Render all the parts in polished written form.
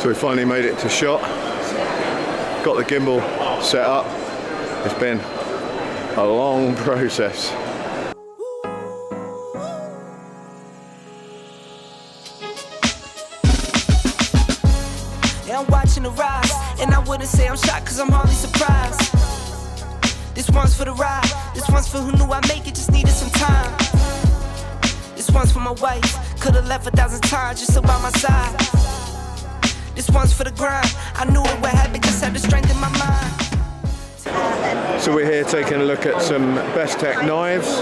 So we finally made it to shot. Got the gimbal set up. It's been a long process. Yeah, I'm watching the rise, and I wouldn't say I'm shocked cause I'm hardly surprised. This one's for the ride, this one's for who knew I'd make it, just needed some time. This one's for my wife, could've left 1,000 times just about my side. This one's for the grind, I knew it would happen, just had the strength in my mind. So we're here taking a look at some Bestech Knives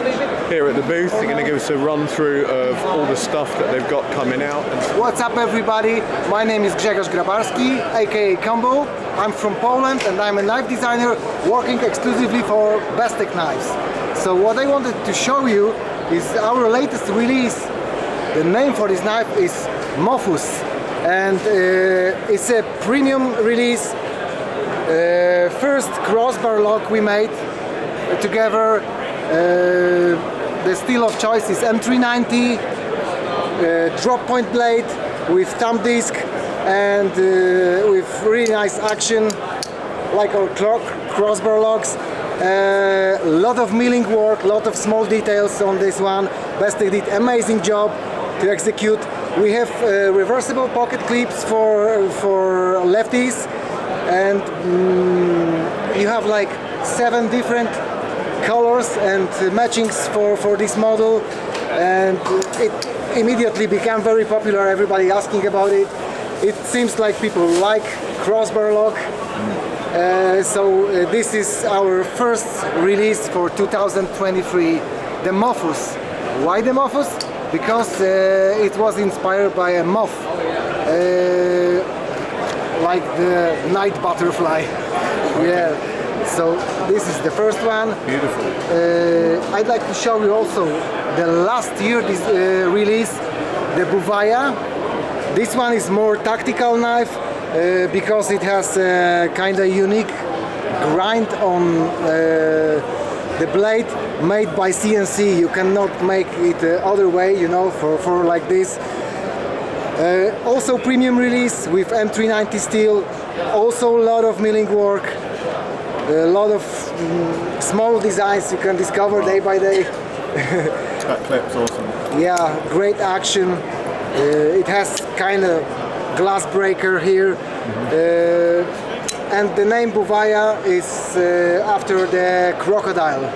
here at the booth. They're going to give us a run through of all the stuff that they've got coming out. What's up everybody, my name is Grzegorz Grabarski, aka Combo. I'm from Poland and I'm a knife designer working exclusively for Bestech Knives. So what I wanted to show you is our latest release. The name for this knife is Mofus, and it's a premium release. First crossbar lock we made together. The steel of choice is M390 drop point blade with thumb disc and with really nice action like our crossbar locks. A lot of milling work, lot of small details on this one. Bestech did amazing job to execute. We have reversible pocket clips for lefties, and you have like 7 different colors and matchings for this model, and it immediately became very popular. Everybody asking about it. It seems like people like crossbar lock. So this is our first release for 2023, the Mofus. Why the Mofus? Because it was inspired by a moth, like the night butterfly. Yeah. So this is the first one. Beautiful. I'd like to show you also the last year this release, the Buvaya. This one is more tactical knife because it has a kind of unique grind on the blade made by CNC. You cannot make it the other way, you know, for like this. Also premium release with M390 steel. Also a lot of milling work. A lot of small designs you can discover day by day. That clip's awesome. Yeah, great action. It has kind of glass breaker here. And the name Buvaya is after the crocodile.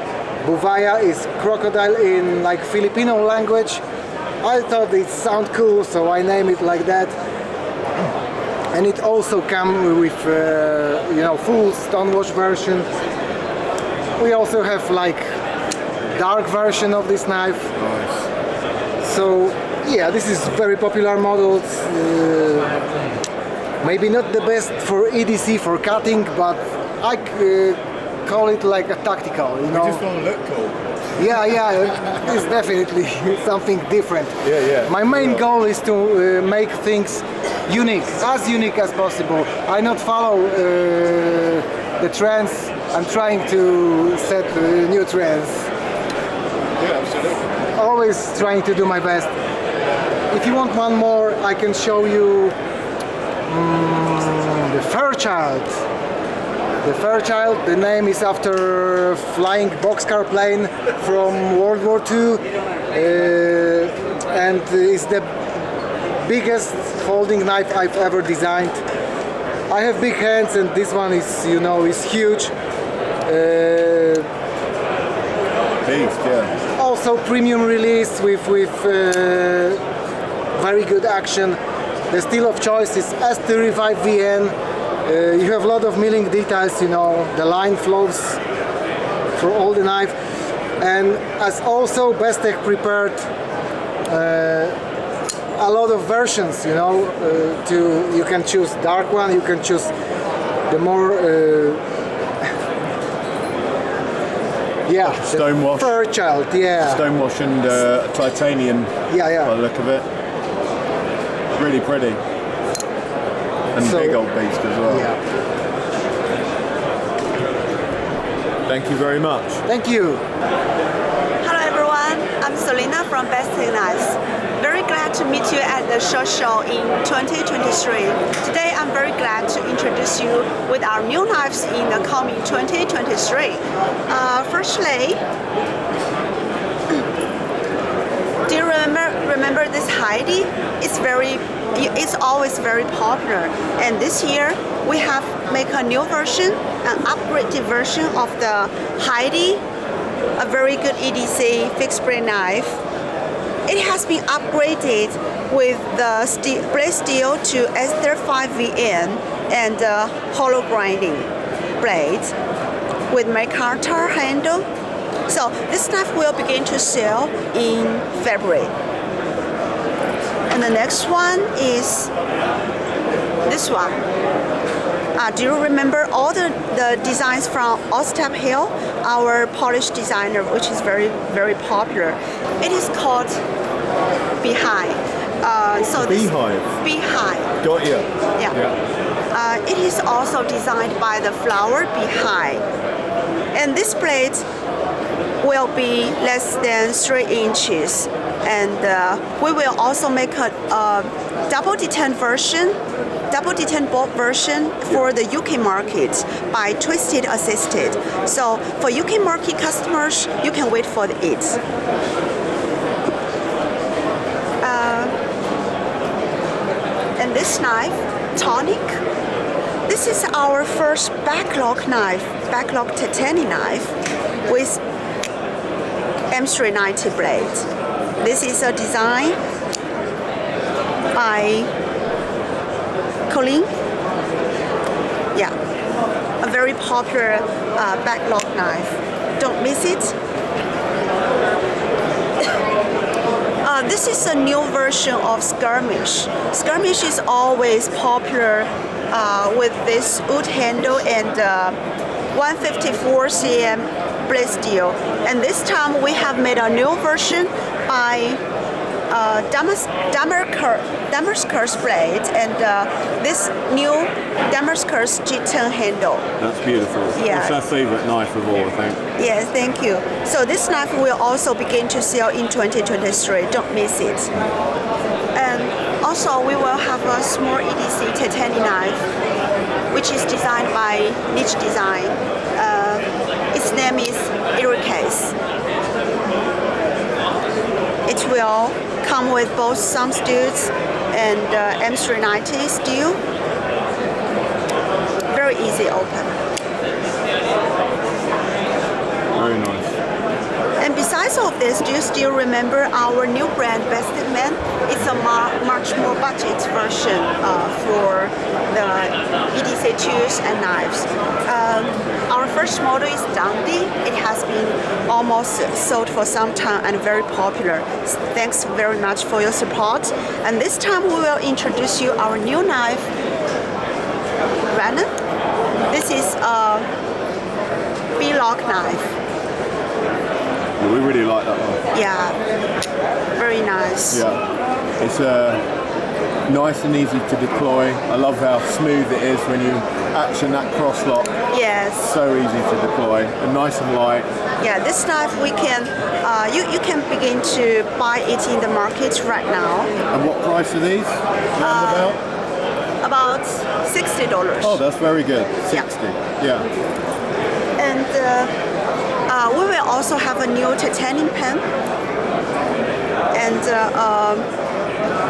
Buvaya is crocodile in like Filipino language. I thought it sounded cool, so I named it like that. And it also comes with you know, full stonewash version. We also have like dark version of this knife. Nice. So yeah, this is very popular model. Maybe not the best for EDC for cutting, but I call it like a tactical, you know. You just want to look cool. Yeah, it's definitely something different. Yeah. My main goal is to make things unique as possible. I not follow the trends. I'm trying to set new trends. Yeah, absolutely. Always trying to do my best. If you want one more, I can show you the Fairchild. The Fairchild, the name is after flying boxcar plane from World War II, and is the biggest folding knife I've ever designed. I have big hands, and this one is, you know, is huge. Beast, yeah. Also premium release with very good action. The steel of choice is S35VN. You have a lot of milling details, you know, the line flows for all the knife. And as also Bestech prepared a lot of versions, you know, you can choose dark one, you can choose the more yeah, Stonewash. Fairchild, yeah. Stonewash and titanium. Yeah. By the look of it. Really pretty. And So, big old beast as well. Yeah. Thank you very much. Thank you. Hello everyone, I'm Celine. Selena from Bestech Knives. Very glad to meet you at the show in 2023. Today I'm very glad to introduce you with our new knives in the coming 2023. Firstly, do you remember this Heidi? It's always very popular, and this year we have make a new version, an upgraded version of the Heidi, a very good EDC fixed blade knife. It has been upgraded with the blade steel to S35VN and hollow grinding blade with McArthur handle. So this knife will begin to sell in February. And the next one is this one. Do you remember all the designs from Ostap Hill, our Polish designer, which is very, very popular? It is called Beehive. Beehive. Got you. Yeah. It is also designed by the flower Beehive. And this blade will be less than 3 inches. And we will also make a double detent bolt version for the UK market by Twisted Assisted. So for UK market customers, you can wait for it. And this knife, Tonic, this is our first backlog titanium knife with M390 blade. This is a design by Colleen. Yeah, a very popular backlog knife. Don't miss it. This is a new version of Skirmish. Skirmish is always popular with this wood handle and 154 cm blade steel. And this time we have made a new version by Damascus blade and this new Damascus G10 handle. That's beautiful. Yeah. It's our favorite knife of all, I think. Yes, thank you. So this knife will also begin to sell in 2023. Don't miss it. And also we will have a small EDC titanium knife, which is designed by Niche Design. Its name is Iricase. It will come with both some steels and M390 steel. Very easy open. Very nice. And besides all of this, do you still remember our new brand, Bestech Man? It's a much more budget version for the EDC tools and knives. Our first model is Dundee. It has been almost sold for some time and very popular. Thanks very much for your support. And this time we will introduce you our new knife, Renan. This is a B-lock knife. We really like that one. Yeah, very nice. Yeah, it's nice and easy to deploy. I love how smooth it is when you action that cross lock. Yes. So easy to deploy and nice and light. Yeah, this knife we can, you can begin to buy it in the market right now. And what price are these? About $60. Oh, that's very good. 60. Yeah. And we will also have a new titanium pen and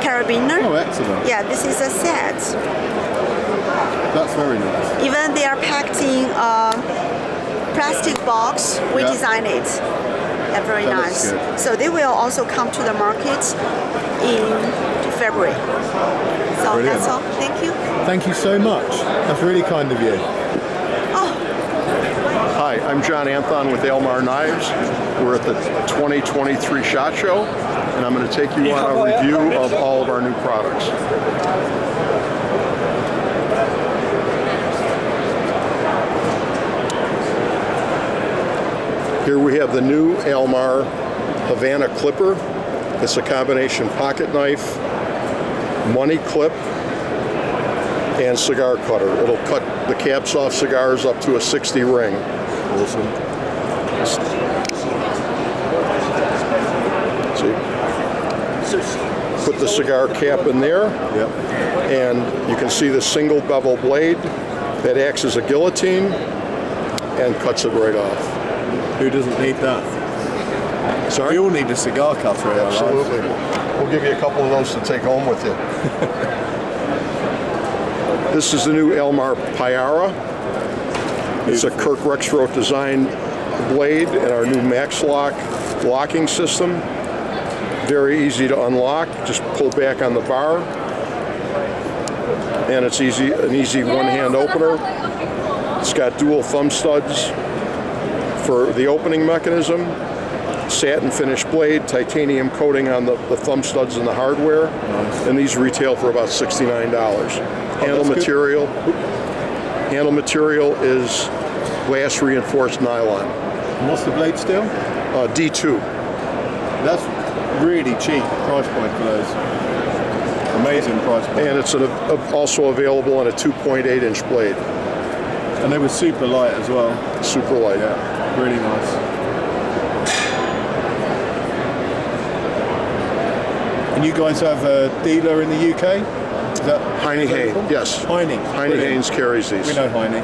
carabiner. Oh, excellent. Yeah, this is a set. That's very nice. Even they are packed in a plastic box. We designed it. Yeah, very That nice. looks good. So they will also come to the market in February. So Brilliant. that's all. Thank you. Thank you so much. That's really kind of you. Hi, I'm John Anthon with Almar Knives. We're at the 2023 SHOT Show, and I'm going to take you on a review of all of our new products. Here we have the new Almar Havana Clipper. It's a combination pocket knife, money clip, and cigar cutter. It'll cut the caps off cigars up to a 60 ring. Awesome. So Put the cigar cap in there, Yep. and you can see the single bevel blade that acts as a guillotine and cuts it right off. Who doesn't need that? Sorry? We all need a cigar cutter in our lives. Absolutely. We'll give you a couple of those to take home with you. This is the new Almar Pyara. It's a Kirk Rexroth design blade and our new Max Lock locking system. Very easy to unlock. Just pull back on the bar, and it's an easy one-hand opener. It's got dual thumb studs for the opening mechanism. Satin finish blade, titanium coating on the thumb studs and the hardware, and these retail for about $69. Handle material is glass reinforced nylon. And what's the blade steel? D2. That's really cheap price point for those. Amazing price point. And it's also available on a 2.8-inch blade. And they were super light as well. Super light. Yeah, really nice. And you guys have a dealer in the UK? Is that Heine Haynes, yes. Heine. Heine Haynes carries these. We know Heine.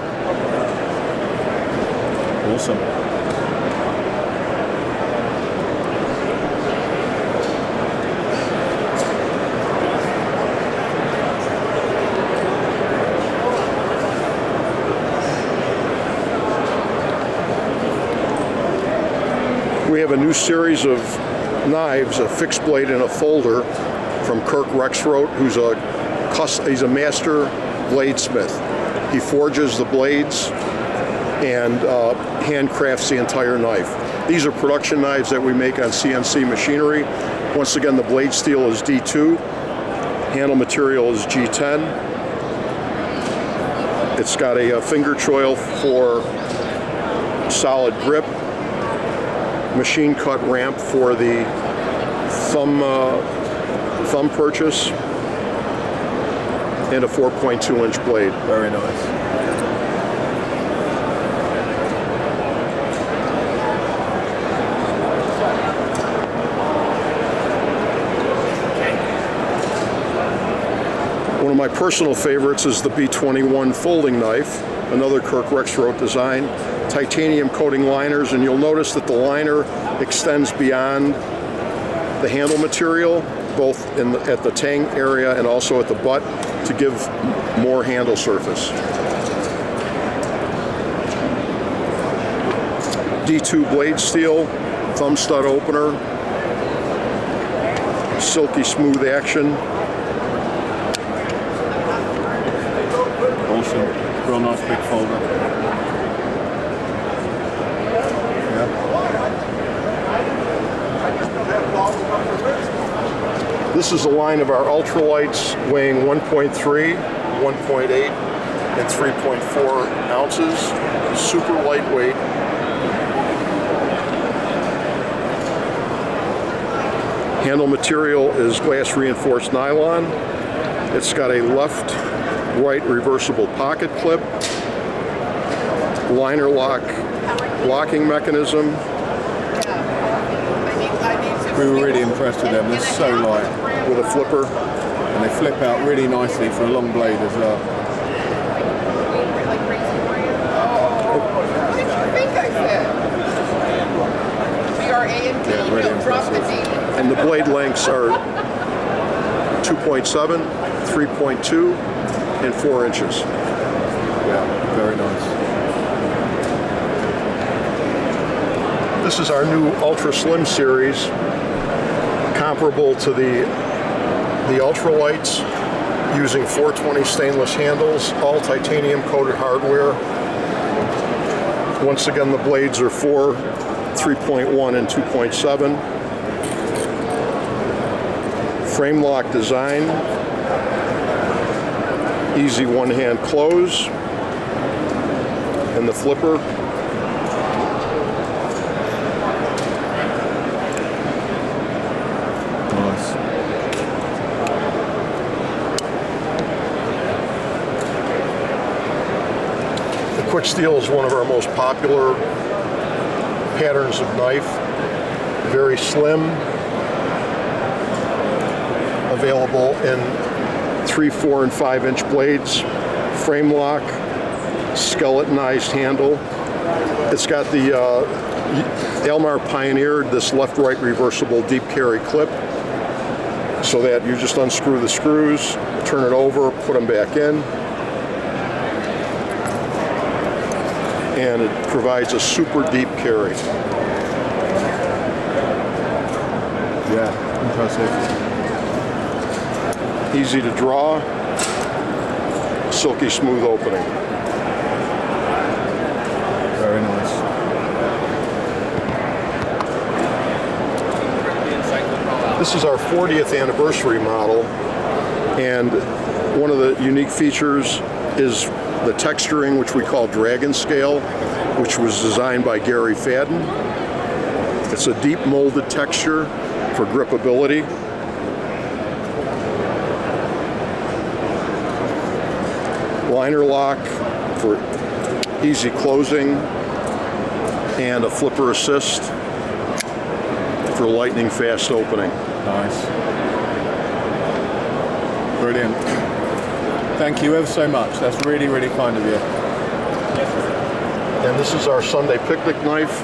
Awesome. We have a new series of knives, a fixed blade and a folder from Kirk Rexroth, he's a master bladesmith. He forges the blades and handcrafts the entire knife. These are production knives that we make on CNC machinery. Once again, the blade steel is D2, handle material is G10. It's got a finger choil for solid grip, machine cut ramp for the thumb purchase, and a 4.2-inch blade. Very nice. One of my personal favorites is the B21 folding knife, another Kirk Rexroth design. Titanium coating liners, and you'll notice that the liner extends beyond the handle material, both at the tang area and also at the butt, to give more handle surface. D2 blade steel, thumb stud opener, silky smooth action. Awesome. Real nice big folder. This is a line of our ultralights weighing 1.3, 1.8, and 3.4 ounces. Super lightweight. Handle material is glass reinforced nylon. It's got a left-right reversible pocket clip, liner lock locking mechanism. We were really impressed with them. They're so light. With a flipper. And they flip out really nicely for a long blade as well. What did you think I said? We are A&P, Yeah, really drop the impressive. D. And the blade lengths are 2.7, 3.2, and 4 inches. Yeah, very nice. This is our new Ultra Slim series, comparable to the ultralights, using 420 stainless handles, all titanium coated hardware. Once again, the blades are 4, 3.1, and 2.7. Frame lock design, easy one-hand close, and the flipper. Quick steel is one of our most popular patterns of knife. Very slim, available in 3, 4, and 5-inch blades, frame lock, skeletonized handle. It's got the Almar pioneered this left-right reversible deep carry clip, so that you just unscrew the screws, turn it over, put them back in, and it provides a super deep carry. Yeah, impressive. Easy to draw, silky smooth opening. Very nice. This is our 40th anniversary model, and one of the unique features is the texturing, which we call dragon scale, which was designed by Gary Fadden. It's a deep molded texture for gripability. Liner lock for easy closing, and a flipper assist for lightning fast opening. Nice. Brilliant. Thank you ever so much. That's really, really kind of you. And this is our Sunday picnic knife.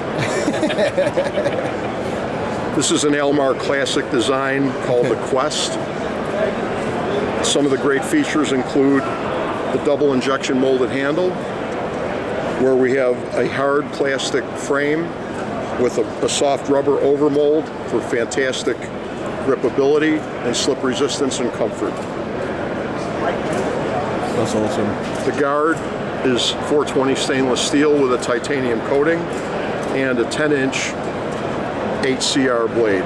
This is an Almar classic design called the Quest. Some of the great features include the double injection molded handle, where we have a hard plastic frame with a soft rubber overmold for fantastic gripability and slip resistance and comfort. That's awesome. The guard is 420 stainless steel with a titanium coating and a 10-inch 8CR blade.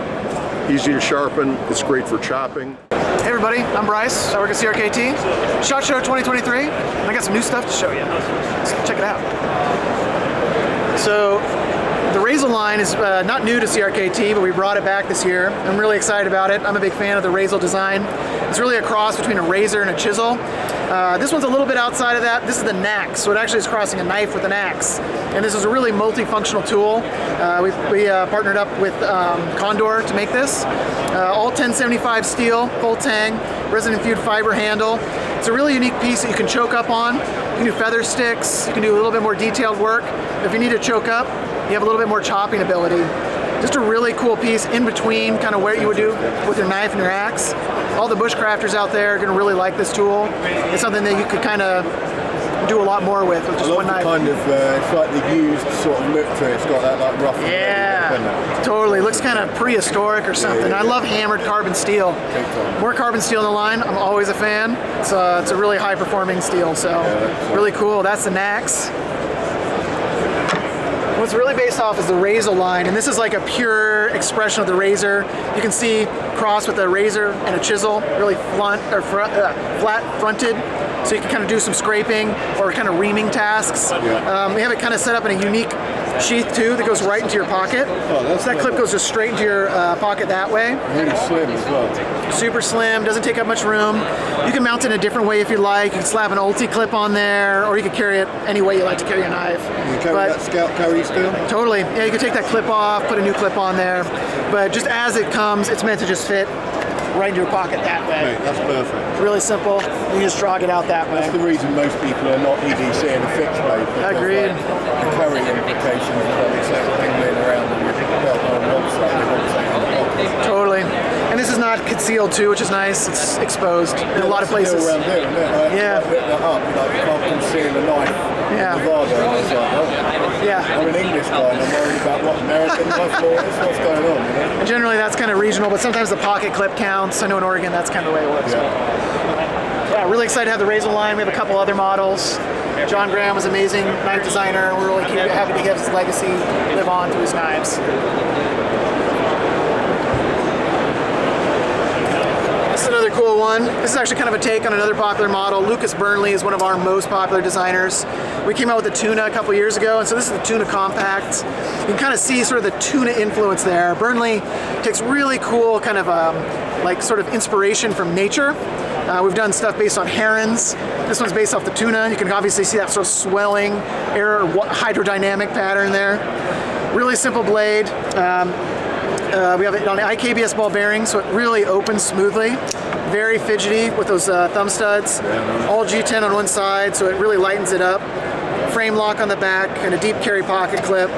Easy to sharpen, it's great for chopping. Hey everybody, I'm Bryce. I work at CRKT. SHOT Show 2023, and I got some new stuff to show you. Let's check it out. So, the Razor line is not new to CRKT, but we brought it back this year. I'm really excited about it. I'm a big fan of the Razor design. It's really a cross between a razor and a chisel. This one's a little bit outside of that. This is the axe, so it actually is crossing a knife with an axe. And this is a really multifunctional tool. We partnered up with Condor to make this. All 1075 steel, full tang, resin infused fiber handle. It's a really unique piece that you can choke up on. You can do feather sticks, you can do a little bit more detailed work. If you need to choke up, you have a little bit more chopping ability. Just a really cool piece in between kind of where you would do with your knife and your axe. All the bushcrafters out there are going to really like this tool. It's something that you could kind of do a lot more with just one knife. Kind of, it's like the used sort of look to it. It's got that like rough. Yeah, totally. Looks kind of prehistoric or something. I love hammered carbon steel. More carbon steel in the line. I'm always a fan. It's a really high performing steel, so really cool. That's the axe. What's really based off is the Razor line, and this is like a pure expression of the Razor. You can see cross with a razor and a chisel, really flat fronted, so you can kind of do some scraping or kind of reaming tasks. We have it kind of set up in a unique sheath too that goes right into your pocket. So that clip goes just straight into your pocket that way. Really slim as well. Super slim, doesn't take up much room. You can mount it in a different way if you like. You can slap an ulti clip on there, or you can carry it any way you like to carry a knife. You carry that scout carry still? Totally. Yeah, you can take that clip off, put a new clip on there. But just as it comes, it's meant to just fit right into your pocket that way. Mate, that's perfect. Really simple. You can just drag it out that way. That's the reason most people are not EDC in a fixed blade. Agreed. The carry implications of what it's like pingling around the website. Totally. And this is not concealed too, which is nice. It's exposed in a lot of places. Around there, isn't it? Yeah. Bit that up, like you can't conceal the knife. Yeah. Yeah. I'm an English guy and I'm worried about what American knife law is, what's going on. You know? And generally that's kind of regional, but sometimes the pocket clip counts. I know in Oregon that's kind of the way it works. Yeah, really excited to have the Razor line. We have a couple other models. John Graham was an amazing knife designer. We're really happy to have his legacy live on through his knives. This is another cool one. This is actually kind of a take on another popular model. Lucas Burnley is one of our most popular designers. We came out with the Tuna a couple years ago, and so this is the Tuna Compact. You can kind of see sort of the Tuna influence there. Burnley takes really cool kind of like sort of inspiration from nature. We've done stuff based on herons. This one's based off the tuna. You can obviously see that sort of swelling hydrodynamic pattern there. Really simple blade. We have it on IKBS ball bearing, so it really opens smoothly. Very fidgety with those thumb studs. All G10 on one side, so it really lightens it up. Frame lock on the back, and a deep carry pocket clip.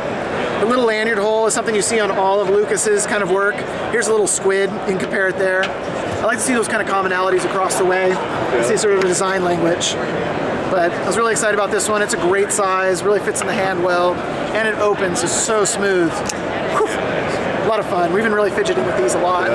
The little lanyard hole is something you see on all of Lucas's kind of work. Here's a little squid, you can compare it there. I like to see those kind of commonalities across the way. See sort of a design language. But I was really excited about this one. It's a great size, really fits in the hand well, and it opens, it's so smooth. Whew. A lot of fun. We've been really fidgeting with these a lot.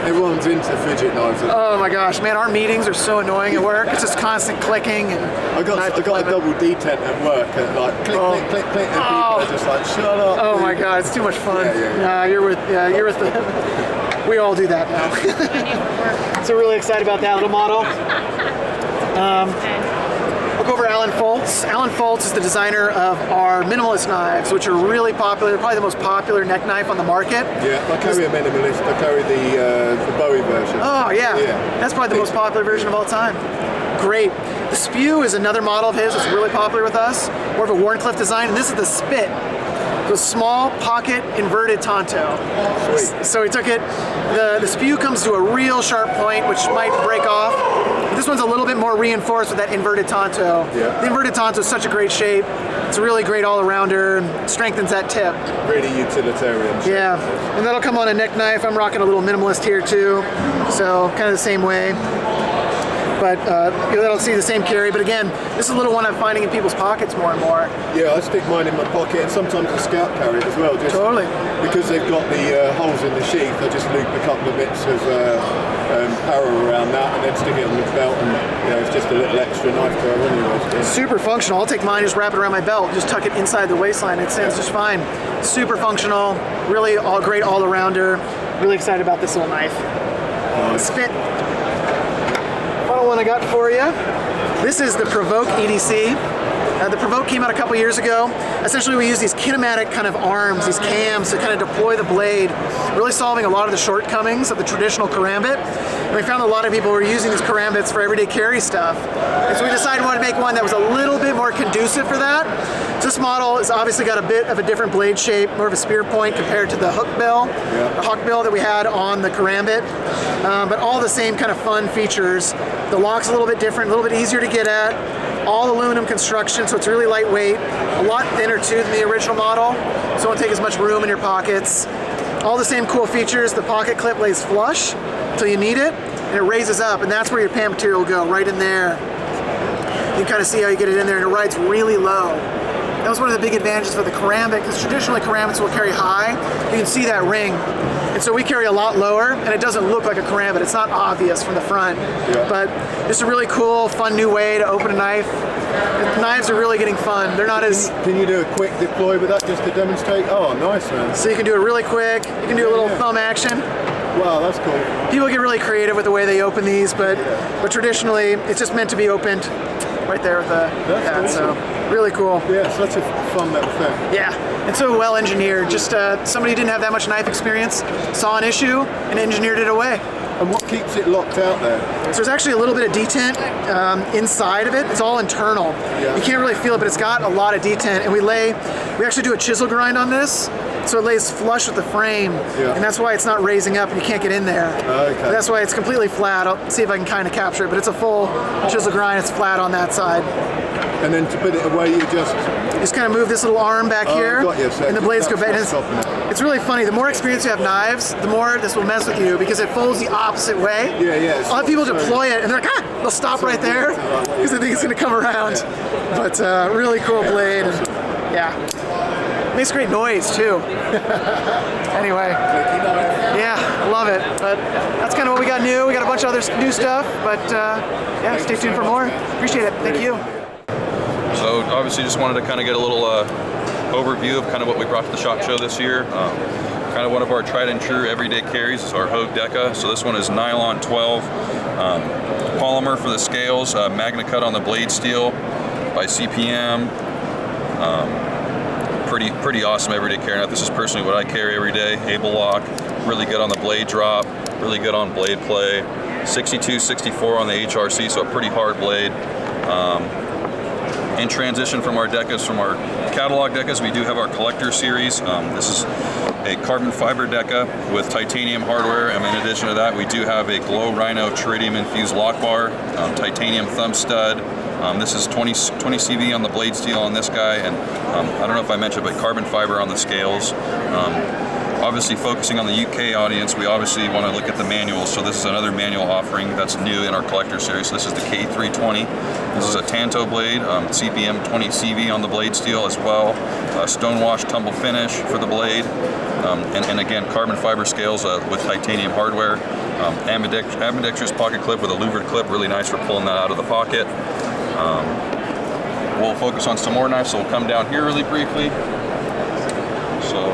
Everyone's into fidget knives. Oh my gosh, man, our meetings are so annoying at work. It's just constant clicking. And I got a double D-tent at work, and like click, click, click, and people are just like, shut up. Oh my god, it's too much fun. Yeah. You're with the. We all do that now. So really excited about that little model. Look over Alan Foltz. Alan Foltz is the designer of our minimalist knives, which are really popular. They're probably the most popular neck knife on the market. Yeah, I carry a minimalist. I carry the Bowie version. Oh yeah. That's probably the most popular version of all time. Great. The Spew is another model of his that's really popular with us. More of a Warncliffe design, and this is the Spit. The small pocket inverted Tonto. Sweet. So we took it. The Spew comes to a real sharp point, which might break off. This one's a little bit more reinforced with that inverted Tonto. Yeah. The inverted Tonto is such a great shape. It's a really great all-arounder, strengthens that tip. Really utilitarian. Yeah, and that'll come on a neck knife. I'm rocking a little minimalist here too, so kind of the same way. But that'll see the same carry. But again, this is a little one I'm finding in people's pockets more and more. Yeah, I stick mine in my pocket, and sometimes I scout carry it as well. Just Totally. Because they've got the holes in the sheath, I just loop a couple of bits of power around that, and then stick it on the belt, and it's just a little extra knife to have anyway. Super functional. I'll take mine, just wrap it around my belt, just tuck it inside the waistline. It stands just fine. Super functional. Really great all-arounder. Really excited about this little knife. Spit. Final one I got for you. This is the Provoke EDC. The Provoke came out a couple years ago. Essentially, we use these kinematic kind of arms, these cams, to kind of deploy the blade, really solving a lot of the shortcomings of the traditional karambit. And we found a lot of people were using these karambits for everyday carry stuff. And so we decided we wanted to make one that was a little bit more conducive for that. So this model has obviously got a bit of a different blade shape, more of a spear point compared to the hook bill, the hawk bill that we had on the karambit. But all the same kind of fun features. The lock's a little bit different, a little bit easier to get at. All aluminum construction, so it's really lightweight, a lot thinner too than the original model, so it won't take as much room in your pockets. All the same cool features. The pocket clip lays flush until you need it, and it raises up, and that's where your pan material will go, right in there. You can kind of see how you get it in there, and it rides really low. That was one of the big advantages for the karambit, because traditionally karambits will carry high. You can see that ring. And so we carry a lot lower, and it doesn't look like a karambit. It's not obvious from the front. But it's a really cool, fun new way to open a knife. The knives are really getting fun. They're not as... Can you do a quick deploy with that just to demonstrate? Oh, nice, man. So you can do it really quick. You can do a little thumb action. Wow, that's cool. People get really creative with the way they open these, but traditionally, it's just meant to be opened right there with the... That's awesome. So really cool. Yeah, such a fun little thing. Yeah, and so well engineered. Just somebody who didn't have that much knife experience saw an issue and engineered it away. And what keeps it locked out there? So there's actually a little bit of detent inside of it. It's all internal. You can't really feel it, but it's got a lot of detent. And we actually do a chisel grind on this, so it lays flush with the frame. And that's why it's not raising up and you can't get in there. Okay. That's why it's completely flat. I'll see if I can kind of capture it, but it's a full chisel grind. It's flat on that side. And then to put it away, you just kind of move this little arm back here, so and the blades go back. It's really funny. The more experience you have knives, the more this will mess with you because it folds the opposite way. A lot of people deploy it and they're like, they'll stop right there because they think it's going to come around. But really cool blade. And, makes great noise too. Anyway, I love it. But that's kind of what we got new. We got a bunch of other new stuff, but stay tuned for more. Appreciate it. Thank you. So obviously just wanted to kind of get a little overview of kind of what we brought to the SHOT Show this year. Kind of one of our tried and true everyday carries is our Hogue Deca. So this one is nylon 12, polymer for the scales, magna cut on the blade steel by CPM. Pretty awesome everyday carry knife. This is personally what I carry every day. Able lock, really good on the blade drop, really good on blade play. 62-64 on the HRC, so a pretty hard blade. In transition from our decas, from our catalog decas, we do have our collector series. This is a carbon fiber deca with titanium hardware, and in addition to that, we do have a Glow Rhino tritium infused lock bar, titanium thumb stud. This is 20 CV on the blade steel on this guy, and I don't know if I mentioned, but carbon fiber on the scales. Obviously focusing on the UK audience, we obviously want to look at the manuals, so this is another manual offering that's new in our collector series. So this is the K320. This is a Tanto blade, CPM 20 CV on the blade steel as well, stonewash tumble finish for the blade, and again carbon fiber scales with titanium hardware, ambidextrous pocket clip with a louvered clip, really nice for pulling that out of the pocket. We'll focus on some more knives, so we'll come down here really briefly. So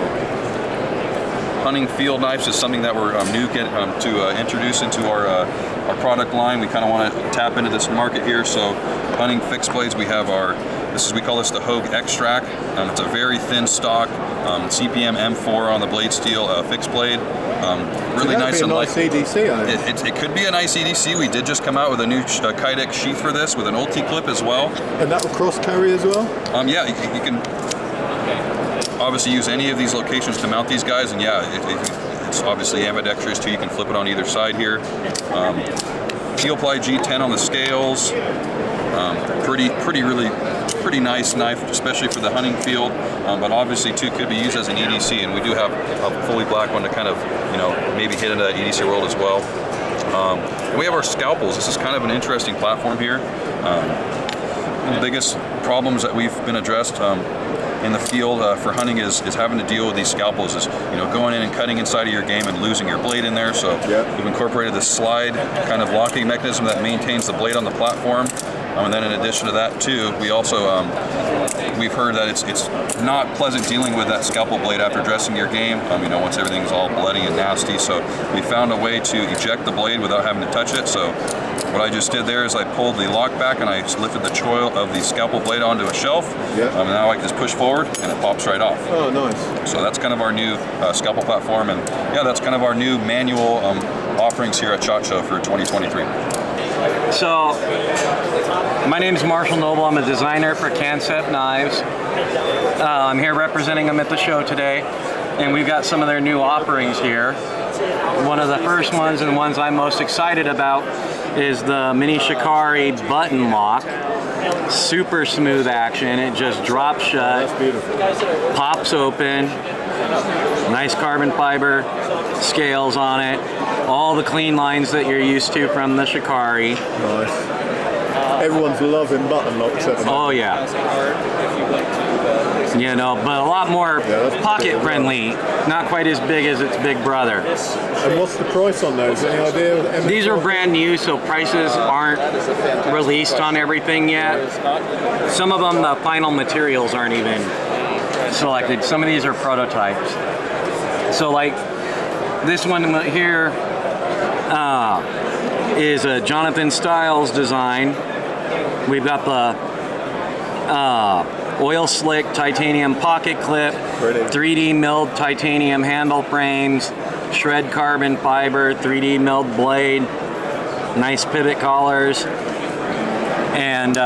hunting field knives is something that we're new to introduce into our product line. We kind of want to tap into this market here. So hunting fixed blades, we have we call this the Hogue X-Track. It's a very thin stock CPM M4 on the blade steel fixed blade. Really nice and light. EDC on it. It could be a nice EDC. We did just come out with a new Kydex sheath for this with an ulti clip as well. And that will cross carry as well? Yeah, you can obviously use any of these locations to mount these guys, and yeah, it's obviously ambidextrous too. You can flip it on either side here. Heel ply G10 on the scales. Pretty nice knife, especially for the hunting field. But obviously too could be used as an EDC, and we do have a fully black one to kind of maybe hit into that EDC world as well. And we have our scalpels. This is kind of an interesting platform here. One of the biggest problems that we've been addressed in the field for hunting is having to deal with these scalpels, is going in and cutting inside of your game and losing your blade in there. So we've incorporated this slide kind of locking mechanism that maintains the blade on the platform. And then in addition to that too, we also we've heard that it's not pleasant dealing with that scalpel blade after dressing your game. Once everything's all bloody and nasty. So we found a way to eject the blade without having to touch it. So what I just did there is I pulled the lock back and I just lifted the choil of the scalpel blade onto a shelf. And now I can just push forward and it pops right off. Oh, nice. So that's kind of our new scalpel platform, and yeah, that's kind of our new manual offerings here at SHOT Show for 2023. So, my name is Marshall Noble. I'm a designer for Kansept Knives. I'm here representing them at the show today, and we've got some of their new offerings here. One of the first ones, and the ones I'm most excited about, is the Mini Shikari button lock. Super smooth action. It just drops shut, pops open, nice carbon fiber scales on it. All the clean lines that you're used to from the Shikari. Nice. Everyone's loving button locks at the moment. Oh yeah. But a lot more pocket friendly. Not quite as big as its big brother. And what's the price on those? Any idea? These are brand new, so prices aren't released on everything yet. Some of them, the final materials aren't even selected. Some of these are prototypes. So like this one here is a Jonathan Stiles design. We've got the oil slick titanium pocket clip, 3D milled titanium handle frames, shred carbon fiber, 3D milled blade, nice pivot collars, and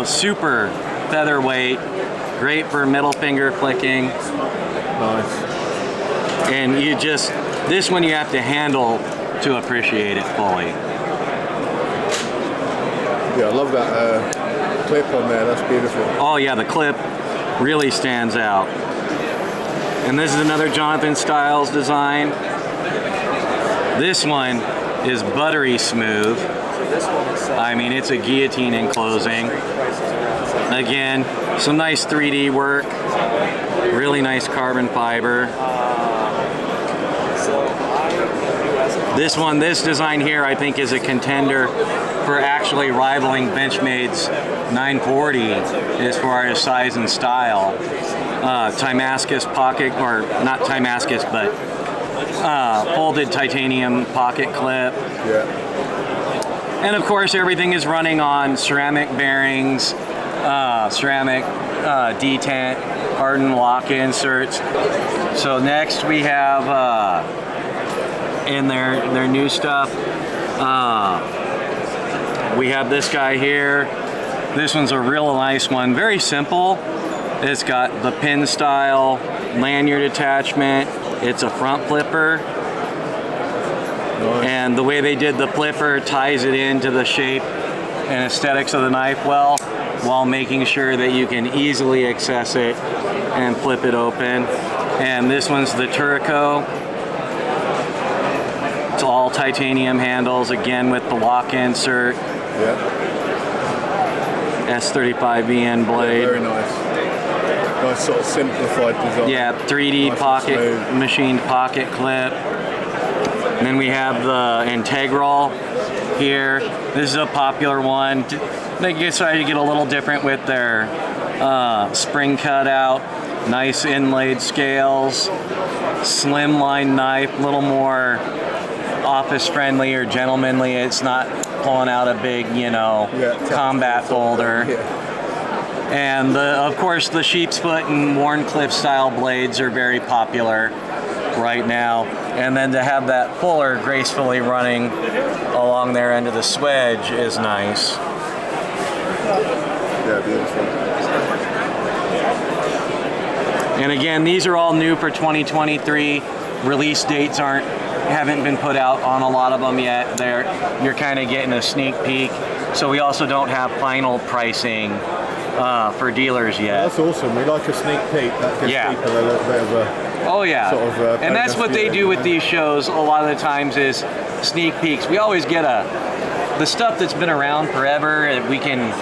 super featherweight, great for middle finger flicking. Nice. And this one you have to handle to appreciate it fully. Yeah, I love that clip on there, that's beautiful. Oh yeah, the clip really stands out. And this is another Jonathan Stiles design. This one is buttery smooth. I mean, it's a guillotine in closing. Again, some nice 3D work, really nice carbon fiber. This design here, I think, is a contender for actually rivaling Benchmade's 940 as far as size and style. Timascus pocket, or not Timascus, but folded titanium pocket clip. Yeah. And of course, everything is running on ceramic bearings, ceramic detent, hardened lock inserts. So next we have in their new stuff, we have this guy here. This one's a real nice one, very simple, It's got the pin style lanyard attachment. It's a front flipper. Nice. And the way they did the flipper ties it into the shape and aesthetics of the knife well, while making sure that you can easily access it and flip it open. And this one's the Turco. It's all titanium handles, again with the lock insert. Yeah. S35VN blade. Very nice. Nice sort of simplified design. Yeah, 3D Nice pocket, and smooth. machined pocket clip. And then we have the Integral here. This is a popular one. They decided to get a little different with their spring cutout, nice inlaid scales, slimline knife, a little more office friendly or gentlemanly. It's not pulling out a big, you know, combat folder. And of course the sheep's foot and Wharncliffe style blades are very popular right now. And then to have that fuller gracefully running along their end of the swedge is nice. Yeah, beautiful. And again, these are all new for 2023. Release dates haven't been put out on a lot of them yet. You're kind of getting a sneak peek. So we also don't have final pricing for dealers yet. That's awesome. We like a sneak peek. That gives people a little bit of a oh yeah, sort of, and that's what they do with these shows a lot of the times is sneak peeks. We always get the stuff that's been around forever, and we can,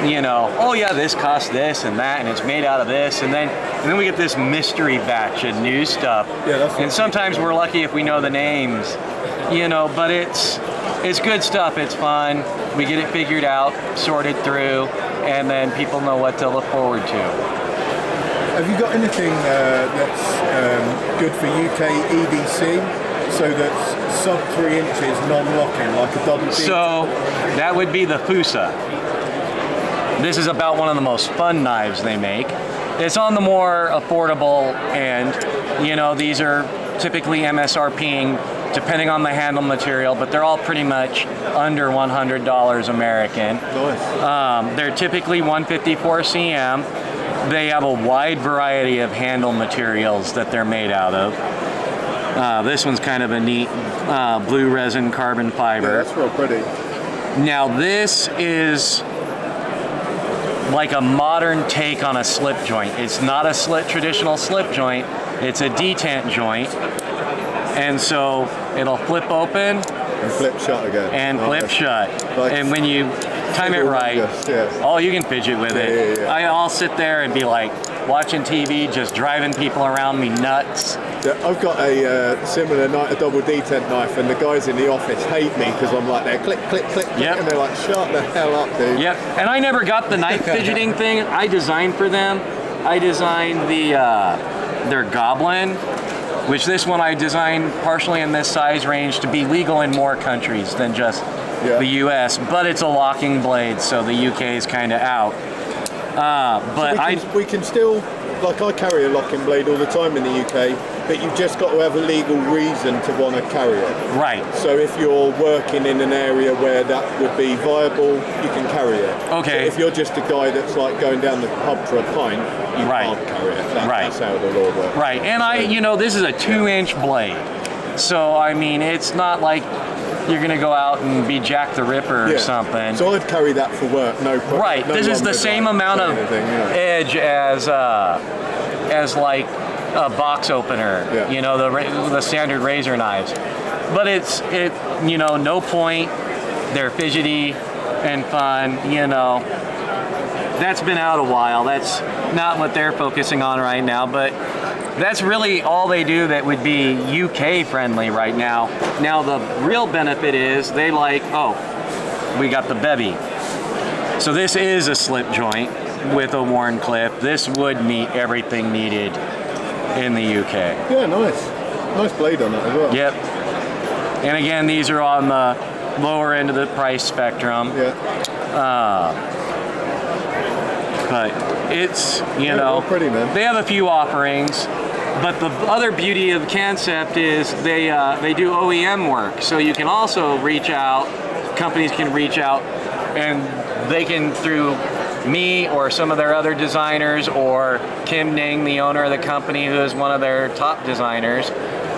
you know, oh yeah, this costs this and that, and it's made out of this, and then we get this mystery batch of new stuff. Yeah, that's and sometimes we're lucky if we know the names, you know, but it's good stuff. It's fun. We get it figured out, sorted through, and then people know what to look forward to. Have you got anything that's good for UK EDC? So that's sub 3 inches non-locking, like a double D? So that would be the Fusa. This is about one of the most fun knives they make. It's on the more affordable end. You know, these are typically MSRPing depending on the handle material, but they're all pretty much under $100 American. Nice. They're typically 154 cm. They have a wide variety of handle materials that they're made out of. This one's kind of a neat blue resin carbon fiber. Yeah, that's real pretty. Now this is like a modern take on a slip joint. It's not a traditional slip joint, it's a detent joint. And so it'll flip open and flip shut again. And flip shut. Like and when you time it right, oh, you can fidget with it. Yeah. I'll sit there and be like watching TV, just driving people around me nuts. I've got a similar a double detent knife, and the guys in the office hate me because I'm like, there, click, click, click, click, and they're like, shut the hell up, dude. Yep, and I never got the knife fidgeting thing. I designed for them. I designed their Goblin, which this one I designed partially in this size range to be legal in more countries than just the US, but it's a locking blade, so the UK is kind of out. But we can still, like I carry a locking blade all the time in the UK, but you've just got to have a legal reason to want to carry it. Right. So if you're working in an area where that would be viable, you can carry it. Okay. So if you're just a guy that's like going down the pub for a pint, you can't carry it. That's how the law works. Right, and you know, this is a 2-inch blade. So, I mean, it's not like you're gonna go out and be Jack the Ripper or something. So I'd carry that for work, no problem. Right, this is the same amount of edge as like a box opener, you know, the standard razor knives. But you know, no point, they're fidgety and fun, you know. That's been out a while. That's not what they're focusing on right now, but that's really all they do that would be UK friendly right now. Now the real benefit is they like, oh, we got the Bevy. So this is a slip joint with a Wharncliffe. This would meet everything needed in the UK. Yeah, nice. Nice blade on it as well. Yep. And again, these are on the lower end of the price spectrum. Yeah. But it's, you know, pretty, man. They have a few offerings, but the other beauty of Kansept is they do OEM work. So you can also reach out, companies can reach out, and they can, through me or some of their other designers, or Kim Ning, the owner of the company, who is one of their top designers,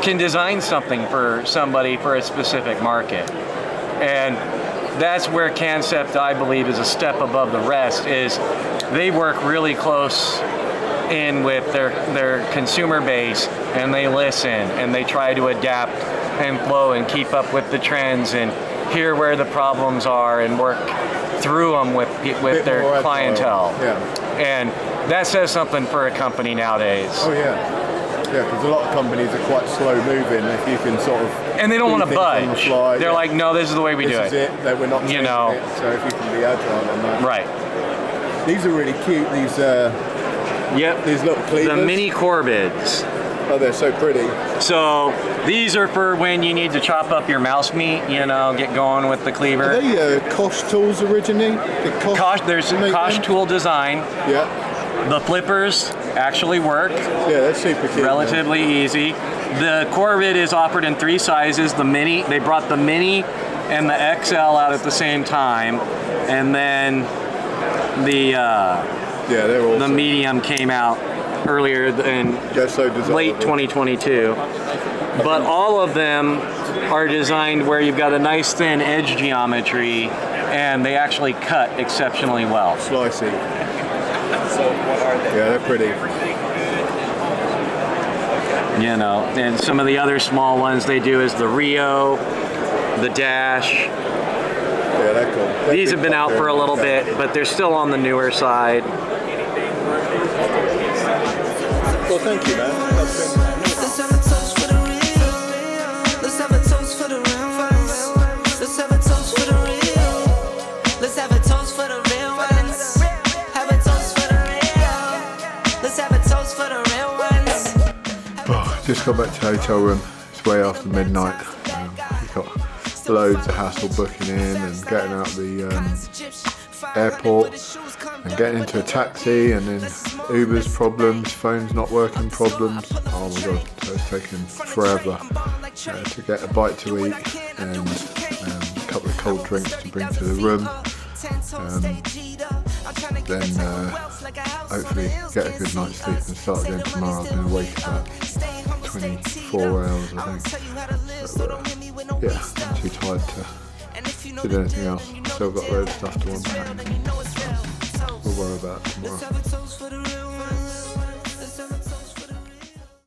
can design something for somebody for a specific market. And that's where Kansept, I believe, is a step above the rest, is they work really close in with their consumer base, and they listen and they try to adapt and flow and keep up with the trends and hear where the problems are and work through them with their clientele. Yeah. And that says something for a company nowadays. Oh yeah. Yeah, because a lot of companies are quite slow moving. If you can sort of and they don't want to budge. They're like, no, this is the way we do it. This is it. That we're not changing it. So if you can be agile on that. Right. These are really cute. These yep. These little cleavers. The mini corvids. Oh, they're so pretty. So these are for when you need to chop up your mouse meat, you know, get going with the cleaver. Are they Kosh tools originally? There's Kosh tool design. Yeah. The flippers actually work. Yeah, that's super cute. Relatively easy. The Corvid is offered in 3 sizes. The mini, they brought the mini and the XL out at the same time, and then the they're awesome. The medium came out earlier in late 2022. But all of them are designed where you've got a nice thin edge geometry, and they actually cut exceptionally well. Slicey. So what are they? Yeah, they're pretty. You know, and some of the other small ones they do is the Rio, the Dash. Yeah, they're cool. These have been out for a little bit, but they're still on the newer side. Well, thank you, man. Let's have a toast for the real. Let's have a toast for the real ones. Let's have a toast for the real. Let's have a toast for the real ones. Have a toast for the real. Let's have a toast for the real ones. Oh, just got back to the hotel room. It's way after midnight. We've got loads of hassle booking in and getting out of the airport and getting into a taxi, and then Uber's problems, phone's not working problems. Oh my god, so it's taken forever to get a bite to eat and a couple of cold drinks to bring to the room. Then hopefully get a good night's sleep and start again tomorrow. I've been awake about 24 hours, I think. So, yeah, I'm too tired to do anything else. Still got a load of stuff to unpack. We'll worry about it tomorrow.